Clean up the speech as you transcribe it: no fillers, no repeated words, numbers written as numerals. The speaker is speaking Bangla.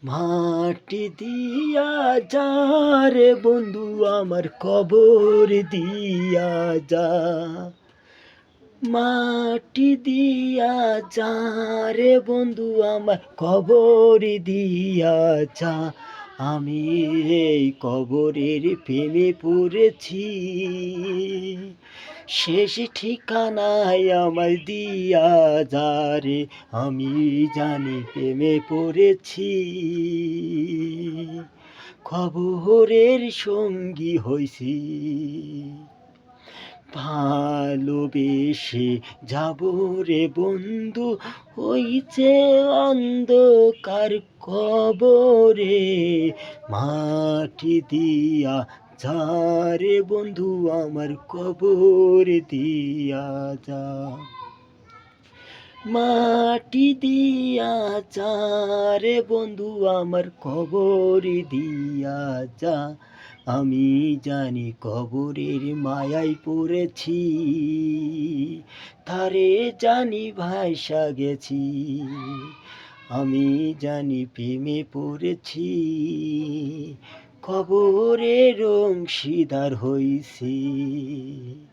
মাটি দিয়া যা রে বন্ধু আমার কবর দিয়া যা। মাটি দিয়া যা রে বন্ধু আমার কবর দিয়া যা। আমি এই কবরের প্রেমে পড়েছি, শেষ ঠিকানায় আমায় দিয়া যা রে। আমি জানি প্রেমে পড়েছি, খবরের সঙ্গী হইছি। ভালোবেসে যাব রে বন্ধু হইছে অন্ধকার কবরে। মাটি দিয়া যা রে বন্ধু আমার কবর দিয়া যা। মাটি দিয়া যা রে বন্ধু আমার কবর দিয়া যা। আমি জানি কবরের মায়ায় পড়েছি, তারে জানি ভাইসা গেছি। আমি জানি প্রেমে পড়েছি, কবরের অংশীদার হইছি।